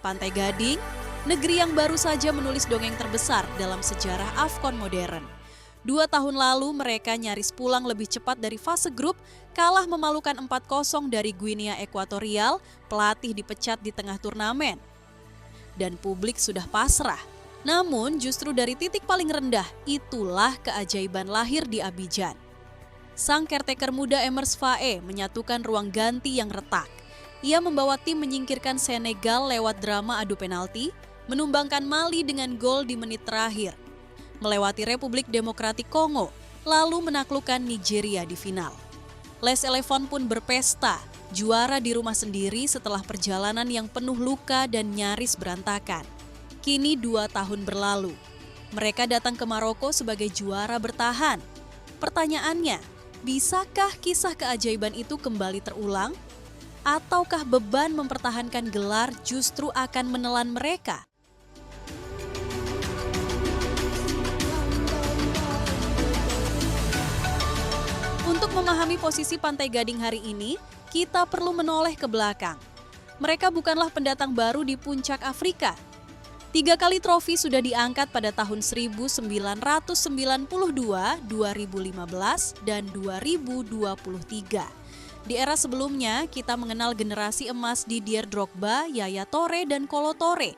Pantai Gading, negeri yang baru saja menulis dongeng terbesar dalam sejarah AFCON modern. 2 tahun lalu mereka nyaris pulang lebih cepat dari fase grup, kalah memalukan 4-0 dari Guinea Ekuatorial, pelatih dipecat di tengah turnamen. Dan publik sudah pasrah. Namun justru dari titik paling rendah, itulah keajaiban lahir di Abidjan. Sang caretaker muda Emers Faé menyatukan ruang ganti yang retak. Ia membawa tim menyingkirkan Senegal lewat drama adu penalti, menumbangkan Mali dengan gol di menit terakhir, melewati Republik Demokratik Kongo, lalu menaklukkan Nigeria di final. Les Elephants pun berpesta, juara di rumah sendiri setelah perjalanan yang penuh luka dan nyaris berantakan. Kini 2 tahun berlalu, mereka datang ke Maroko sebagai juara bertahan. Pertanyaannya, bisakah kisah keajaiban itu kembali terulang? Ataukah beban mempertahankan gelar justru akan menelan mereka? Untuk memahami posisi Pantai Gading hari ini, kita perlu menoleh ke belakang. Mereka bukanlah pendatang baru di puncak Afrika. 3 kali trofi sudah diangkat pada tahun 1992, 2015, dan 2023. Di era sebelumnya, kita mengenal generasi emas Didier Drogba, Yaya Touré, dan Kolo Touré.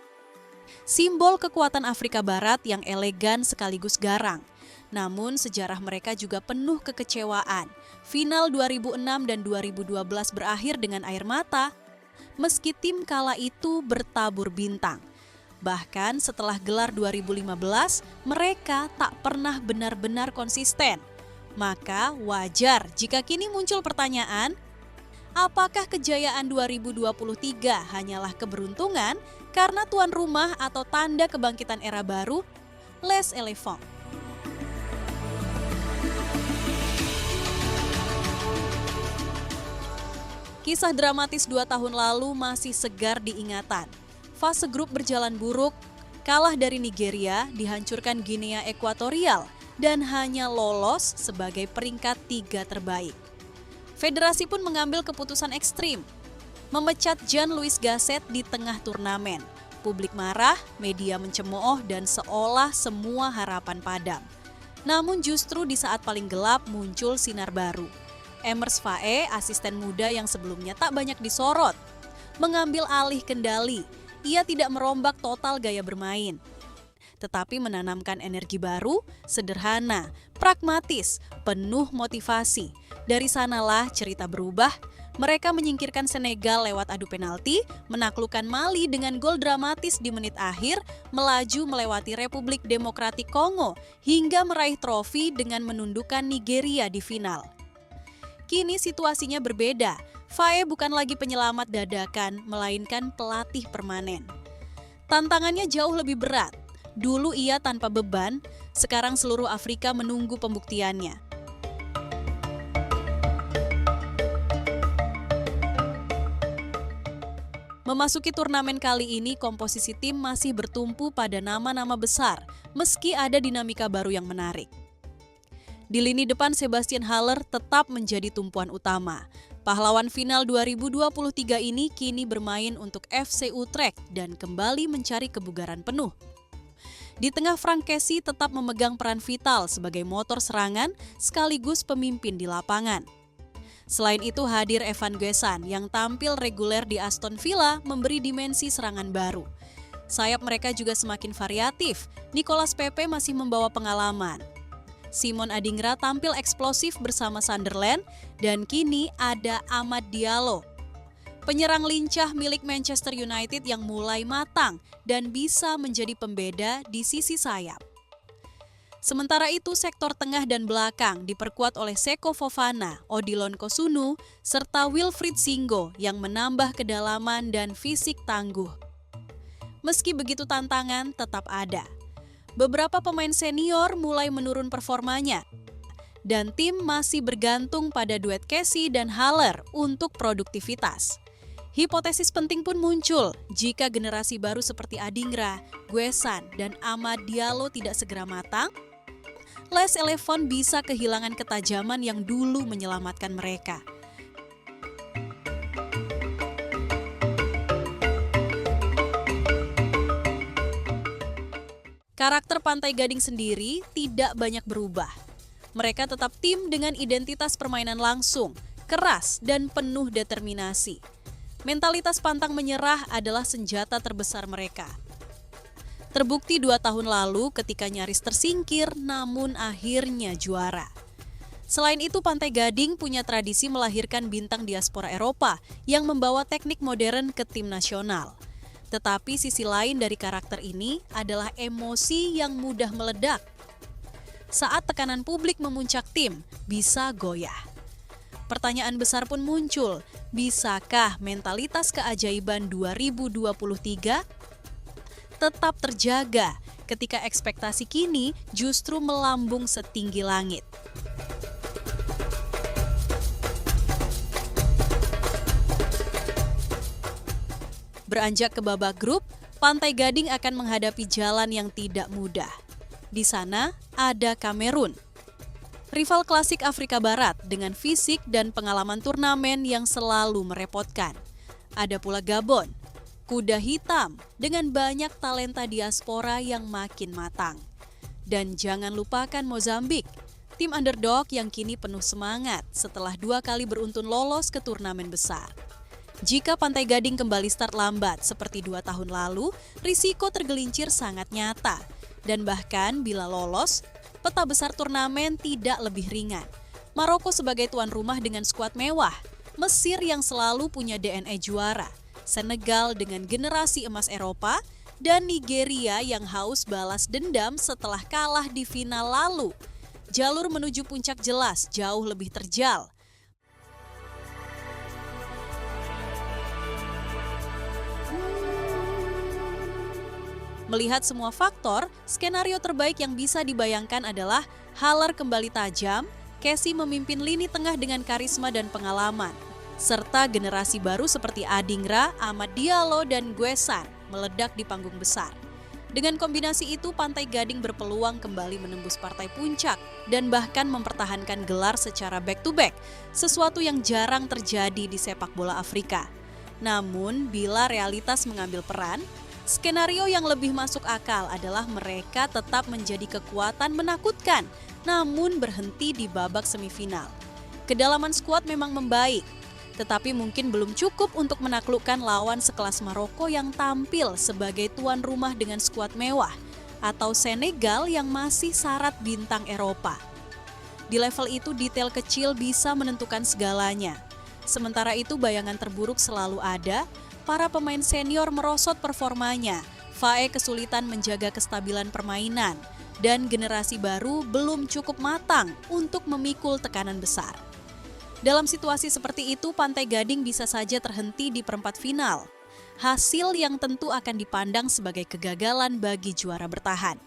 Simbol kekuatan Afrika Barat yang elegan sekaligus garang. Namun sejarah mereka juga penuh kekecewaan. Final 2006 dan 2012 berakhir dengan air mata, meski tim kala itu bertabur bintang. Bahkan setelah gelar 2015, mereka tak pernah benar-benar konsisten. Maka wajar jika kini muncul pertanyaan, apakah kejayaan 2023 hanyalah keberuntungan karena tuan rumah atau tanda kebangkitan era baru? Les Elephants. Kisah dramatis 2 tahun lalu masih segar diingatan. Fase grup berjalan buruk, kalah dari Nigeria, dihancurkan Guinea Ekuatorial, dan hanya lolos sebagai peringkat 3 terbaik. Federasi pun mengambil keputusan ekstrim, memecat Jean-Louis Gasset di tengah turnamen. Publik marah, media mencemooh, dan seolah semua harapan padam. Namun justru di saat paling gelap muncul sinar baru. Emers Faé, asisten muda yang sebelumnya tak banyak disorot, mengambil alih kendali. Ia tidak merombak total gaya bermain, tetapi menanamkan energi baru, sederhana, pragmatis, penuh motivasi. Dari sanalah cerita berubah. Mereka menyingkirkan Senegal lewat adu penalti, menaklukkan Mali dengan gol dramatis di menit akhir, melaju melewati Republik Demokratik Kongo, hingga meraih trofi dengan menundukkan Nigeria di final. Kini situasinya berbeda. Faé bukan lagi penyelamat dadakan, melainkan pelatih permanen. Tantangannya jauh lebih berat. Dulu ia tanpa beban, sekarang seluruh Afrika menunggu pembuktiannya. Memasuki turnamen kali ini, komposisi tim masih bertumpu pada nama-nama besar, meski ada dinamika baru yang menarik. Di lini depan, Sebastian Haller tetap menjadi tumpuan utama. Pahlawan final 2023 ini kini bermain untuk FC Utrecht dan kembali mencari kebugaran penuh. Di tengah, Franck Kessie tetap memegang peran vital sebagai motor serangan sekaligus pemimpin di lapangan. Selain itu hadir Evan Guesan yang tampil reguler di Aston Villa memberi dimensi serangan baru. Sayap mereka juga semakin variatif. Nicolas Pepe masih membawa pengalaman. Simon Adingra tampil eksplosif bersama Sunderland, dan kini ada Amad Diallo, penyerang lincah milik Manchester United yang mulai matang dan bisa menjadi pembeda di sisi sayap. Sementara itu sektor tengah dan belakang diperkuat oleh Seko Fofana, Odilon Kosunu, serta Wilfried Singo yang menambah kedalaman dan fisik tangguh. Meski begitu tantangan tetap ada. Beberapa pemain senior mulai menurun performanya, dan tim masih bergantung pada duet Kessie dan Haller untuk produktivitas. Hipotesis penting pun muncul jika generasi baru seperti Adingra, Guesan, dan Amad Diallo tidak segera matang. Les Elephants bisa kehilangan ketajaman yang dulu menyelamatkan mereka. Karakter Pantai Gading sendiri tidak banyak berubah. Mereka tetap tim dengan identitas permainan langsung, keras, dan penuh determinasi. Mentalitas pantang menyerah adalah senjata terbesar mereka. Terbukti 2 tahun lalu ketika nyaris tersingkir, namun akhirnya juara. Selain itu, Pantai Gading punya tradisi melahirkan bintang diaspora Eropa yang membawa teknik modern ke tim nasional. Tetapi sisi lain dari karakter ini adalah emosi yang mudah meledak. Saat tekanan publik memuncak, tim bisa goyah. Pertanyaan besar pun muncul, bisakah mentalitas keajaiban 2023 tetap terjaga ketika ekspektasi kini justru melambung setinggi langit? Beranjak ke babak grup, Pantai Gading akan menghadapi jalan yang tidak mudah. Di sana ada Kamerun, rival klasik Afrika Barat dengan fisik dan pengalaman turnamen yang selalu merepotkan. Ada pula Gabon, kuda hitam dengan banyak talenta diaspora yang makin matang. Dan jangan lupakan Mozambik, tim underdog yang kini penuh semangat setelah 2 kali beruntun lolos ke turnamen besar. Jika Pantai Gading kembali start lambat seperti 2 tahun lalu, risiko tergelincir sangat nyata. Dan bahkan bila lolos, peta besar turnamen tidak lebih ringan. Maroko sebagai tuan rumah dengan skuad mewah, Mesir yang selalu punya DNA juara, Senegal dengan generasi emas Eropa, dan Nigeria yang haus balas dendam setelah kalah di final lalu. Jalur menuju puncak jelas jauh lebih terjal. Melihat semua faktor, skenario terbaik yang bisa dibayangkan adalah Haller kembali tajam, Casey memimpin lini tengah dengan karisma dan pengalaman, serta generasi baru seperti Adingra, Amad Diallo, dan Guesan meledak di panggung besar. Dengan kombinasi itu, Pantai Gading berpeluang kembali menembus partai puncak dan bahkan mempertahankan gelar secara back-to-back, sesuatu yang jarang terjadi di sepak bola Afrika. Namun, bila realitas mengambil peran, skenario yang lebih masuk akal adalah mereka tetap menjadi kekuatan menakutkan, namun berhenti di babak semifinal. Kedalaman skuad memang membaik, tetapi mungkin belum cukup untuk menaklukkan lawan sekelas Maroko yang tampil sebagai tuan rumah dengan skuad mewah, atau Senegal yang masih syarat bintang Eropa. Di level itu, detail kecil bisa menentukan segalanya. Sementara itu, bayangan terburuk selalu ada. Para pemain senior merosot performanya, Fae kesulitan menjaga kestabilan permainan, dan generasi baru belum cukup matang untuk memikul tekanan besar. Dalam situasi seperti itu, Pantai Gading bisa saja terhenti di perempat final. Hasil yang tentu akan dipandang sebagai kegagalan bagi juara bertahan.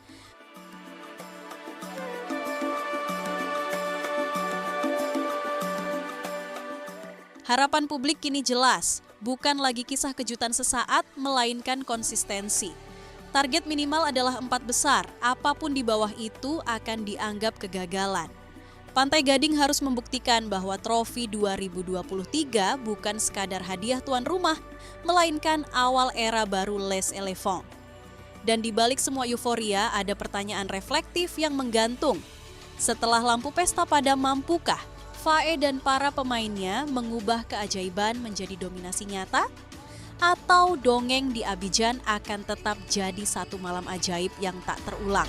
Harapan publik kini jelas. Bukan lagi kisah kejutan sesaat, melainkan konsistensi. Target minimal adalah 4 besar, apapun di bawah itu akan dianggap kegagalan. Pantai Gading harus membuktikan bahwa trofi 2023 bukan sekadar hadiah tuan rumah, melainkan awal era baru Les Elephants. Dan di balik semua euforia ada pertanyaan reflektif yang menggantung. Setelah lampu pesta padam, mampukah Fae dan para pemainnya mengubah keajaiban menjadi dominasi nyata? Atau dongeng di Abidjan akan tetap jadi satu malam ajaib yang tak terulang?